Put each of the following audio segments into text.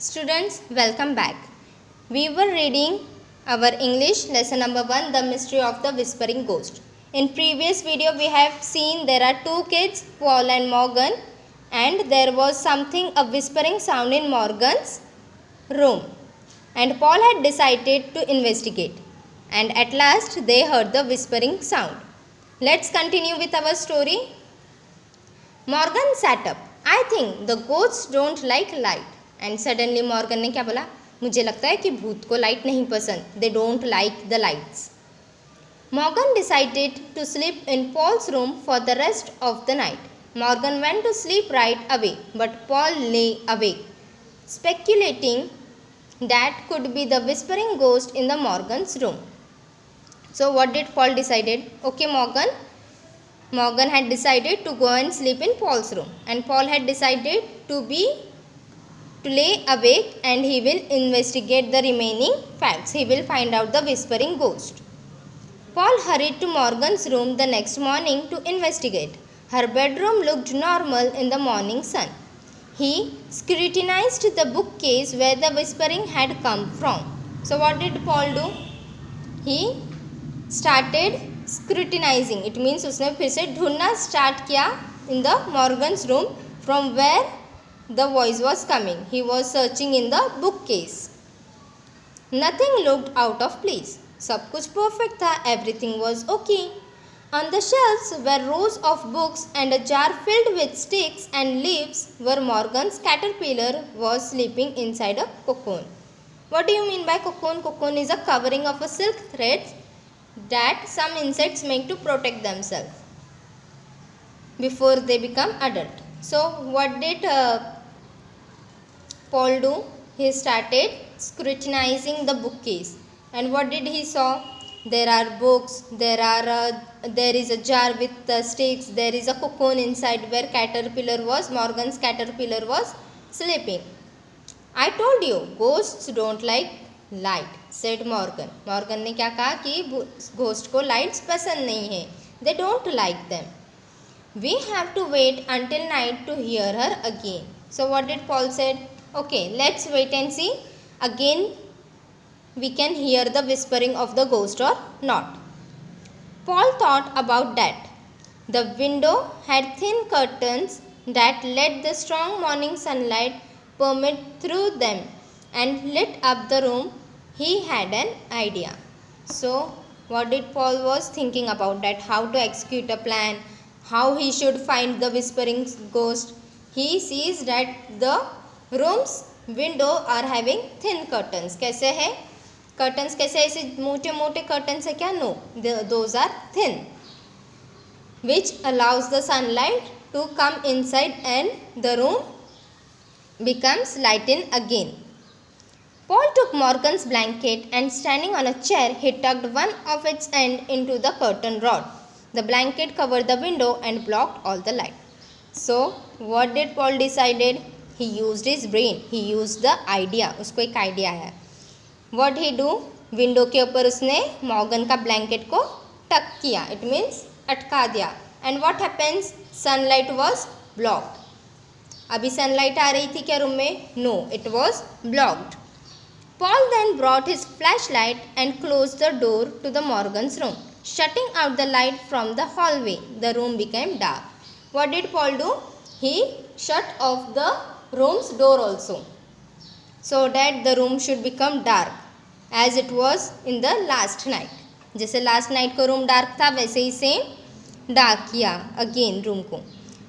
Students, welcome back. We were reading our English lesson number 1, The Mystery of the Whispering Ghost. In previous video, we have seen there are two kids, Paul and Morgan, and there was a whispering sound in Morgan's room. And Paul had decided to investigate. And at last, they heard the whispering sound. Let's continue with our story. Morgan sat up. I think the ghosts don't like light. And suddenly Morgan ने क्या बोला, मुझे लगता है कि भूत को light नहीं पसंद. They don't like the lights. Morgan decided to sleep in Paul's room for the rest of the night. Morgan went to sleep right away but Paul lay awake, speculating that could be the whispering ghost in the Morgan's room. So what did Paul decided? Okay, Morgan had decided to go and sleep in Paul's room, and Paul had decided to lay awake and he will investigate the remaining facts. He will find out the whispering ghost. Paul hurried to Morgan's room the next morning to investigate. Her bedroom looked normal in the morning sun. He scrutinized the bookcase where the whispering had come from. So what did Paul do? He started scrutinizing. It means उसने फिर से ढूंढना start किया in the Morgan's room from where the voice was coming. He was searching in the bookcase. Nothing looked out of place. सब कुछ perfect था. Everything was okay. On the shelves were rows of books and a jar filled with sticks and leaves where Morgan's caterpillar was sleeping inside a cocoon. What do you mean by cocoon? Cocoon is a covering of a silk thread that some insects make to protect themselves before they become adult. So what did Paul do? He started scrutinizing the bookcase, and what did he saw? There are books, there is a jar with sticks, there is a cocoon inside where Morgan's caterpillar was sleeping. I told you, ghosts don't like light, said Morgan. Morgan ने क्या कहा कि ghost को lights पसंद नहीं है. They don't like them. We have to wait until night to hear her again. So what did Paul said? Okay, let's wait and see. Again, we can hear the whispering of the ghost or not. Paul thought about that. The window had thin curtains that let the strong morning sunlight permeate through them and lit up the room. He had an idea. So what did Paul was thinking about that? How to execute a plan, how he should find the whispering ghost. He sees that the room's window are having thin curtains. कैसे है curtains? कैसे ऐसे मोटे मोटे curtains है क्या? No, those are thin, which allows the sunlight to come inside and the room becomes lightened again. Paul took Morgan's blanket and standing on a chair, he tucked one of its end into the curtain rod. The blanket covered the window and blocked all the light. So, what did Paul decided? He used his brain. He used the idea. उसको एक idea है. What he do? Window के ऊपर उसने Morgan का blanket को tuck किया. It means अटका दिया. And what happens? Sunlight was blocked. अभी sunlight आ रही थी क्या रूम में? No, it was blocked. Paul then brought his flashlight and closed the door to the Morgan's room, shutting out the light from the hallway. The room became dark. What did Paul do? He shut off the room's door also, so that the room should become dark as it was in the last night. जैसे last night को room dark था वैसे ही same dark किया again room को.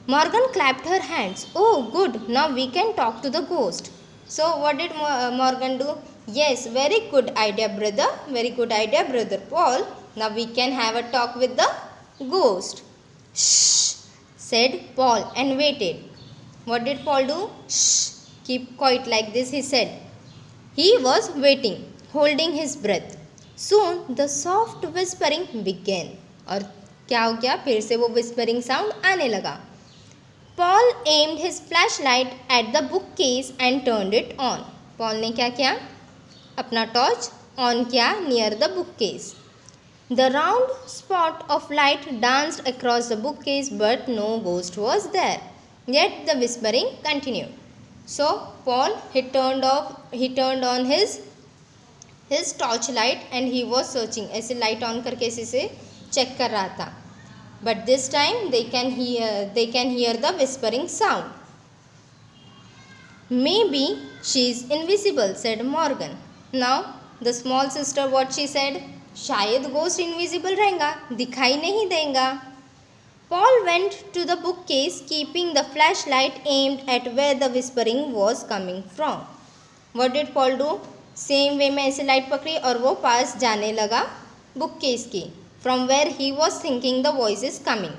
Morgan clapped her hands. Oh, good! Now we can talk to the ghost. So what did Morgan do? Yes, very good idea, brother. Very good idea, brother Paul. Now we can have a talk with the ghost. Shh, said Paul and waited. What did Paul do? Shh, keep quiet like this, he said. He was waiting, holding his breath. Soon the soft whispering began. और क्या हो गया? फिर से वो whispering sound आने लगा. Paul aimed his flashlight at the bookcase and turned it on. Paul ने क्या किया? अपना टॉर्च ऑन किया near the bookcase. The round spot of light danced across the bookcase, but no ghost was there. Yet the whispering continued. So Paul he turned on his torchlight and he was searching. ऐसे light on करके इसे check कर रहा था. But this time they can hear the whispering sound. Maybe she is invisible, said Morgan. Now the small sister, what she said? शायद ghost invisible रहेगा, दिखाई नहीं देगा. Paul went to the bookcase, keeping the flashlight aimed at where the whispering was coming from. What did Paul do? Same way में ऐसे light पकड़ी और वो पास जाने लगा bookcase के, from where he was thinking the voices coming.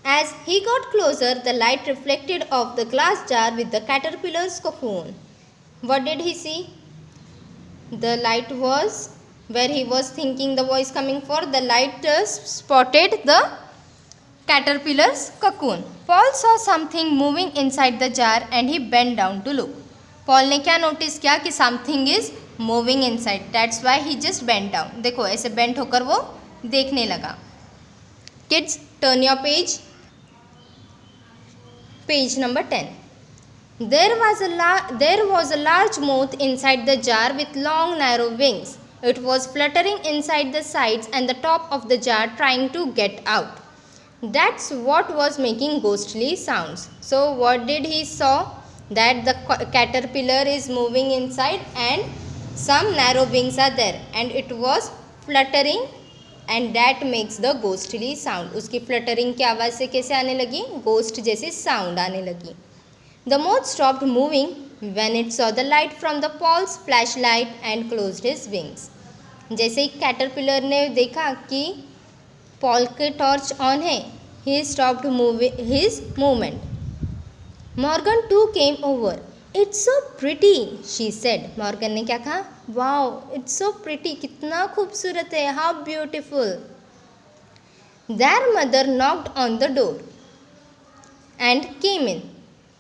As he got closer, the light reflected off the glass jar with the caterpillar's cocoon. What did he see? The light was where he was thinking the voice coming for. The light spotted the caterpillar's cocoon. Paul saw something moving inside the jar and he bent down to look. Paul ने क्या notice किया कि something is moving inside. That's why he just bent down. देखो ऐसे bent होकर वो देखने लगा. Kids, turn your page. Page number 10. There was a large moth inside the jar with long narrow wings. It was fluttering inside the sides and the top of the jar trying to get out. That's what was making ghostly sounds. So what did he saw? That the caterpillar is moving inside and some narrow wings are there and it was fluttering and that makes the ghostly sound. उसकी fluttering की आवाज़ से कैसे आने लगी? Ghost जैसी sound आने लगी. The moth stopped moving when it saw the light from the Paul's flashlight and closed his wings. जैसे ही caterpillar ने देखा कि पॉल के टॉर्च ऑन है, he stopped his movement. Morgan too came over. It's so pretty, she said. Morgan ने क्या कहा? Wow, it's so pretty. कितना खूबसूरत है. How beautiful. Their mother knocked on the door and came in.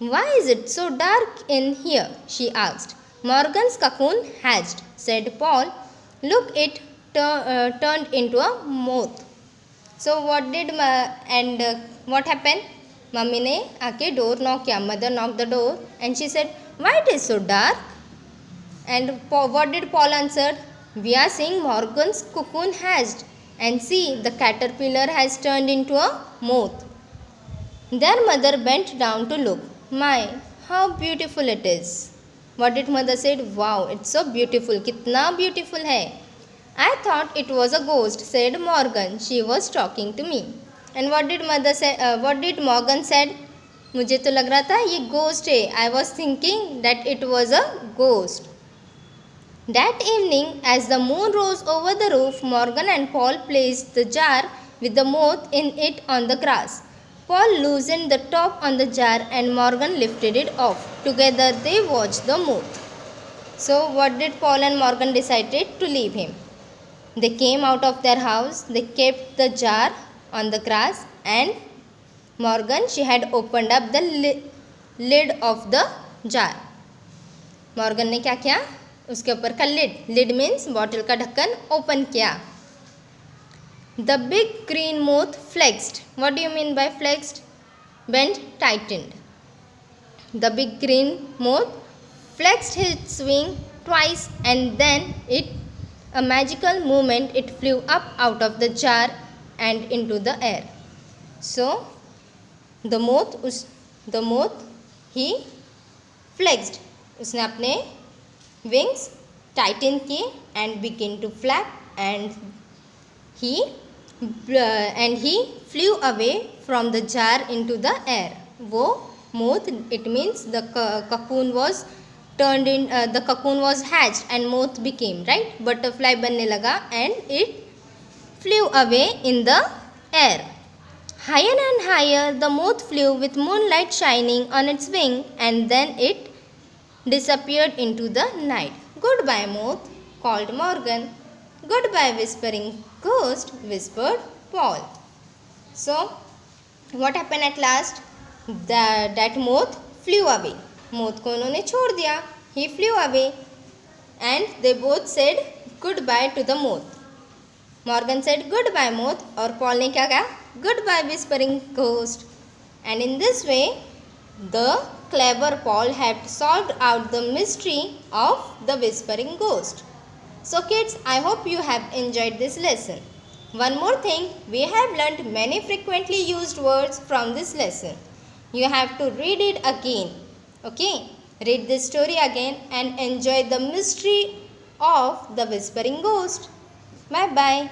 Why is it so dark in here? She asked. Morgan's cocoon hatched, said Paul. Look, it turned into a moth. So what happened? Mummy ने आके door knock किया. Mother knock the door and she said why it is so dark. And what did Paul answer? We are seeing Morgan's cocoon hatched and see the caterpillar has turned into a moth. Their mother bent down to look. My, how beautiful it is. What did mother said? Wow, it's so beautiful. कितना beautiful है. I thought it was a ghost, said Morgan. She was talking to me. And what did Morgan said? मुझे तो लग रहा था ये ghost है. I was thinking that it was a ghost. That evening, as the moon rose over the roof, Morgan and Paul placed the jar with the moth in it on the grass. Paul loosened the top on the jar and Morgan lifted it off. Together they watched the moth. So what did Paul and Morgan decided? To leave him. They came out of their house. They kept the jar on the grass and Morgan, she had opened up the lid of the jar. Morgan ने क्या किया? उसके ऊपर का lid means bottle का ढक्कन open किया. The big green moth flexed. What do you mean by flexed? Bent, tightened. The big green moth flexed its wing twice and then a magical movement, it flew up out of the jar and into the air. So the moth he flexed. उसने अपने wings tighten किए and begin to flap and he flew away from the jar into the air. वो moth, it means the cocoon was the cocoon was hatched and moth became, right? Butterfly बनने लगा and it flew away in the air. Higher and higher the moth flew with moonlight shining on its wing and then it disappeared into the night. Goodbye, moth, called Morgan. Goodbye, whispering ghost, whispered Paul. So, what happened at last? That moth flew away. Moth को उन्होंने छोड़ दिया. He flew away and they both said goodbye to the moth. Morgan said goodbye moth और Paul ने क्या कहा? Goodbye whispering ghost. And in this way the clever Paul had solved out the mystery of the whispering ghost. So kids, I hope you have enjoyed this lesson. One more thing, we have learnt many frequently used words from this lesson. You have to read it again. Okay? Read this story again and enjoy the mystery of the whispering ghost. Bye bye.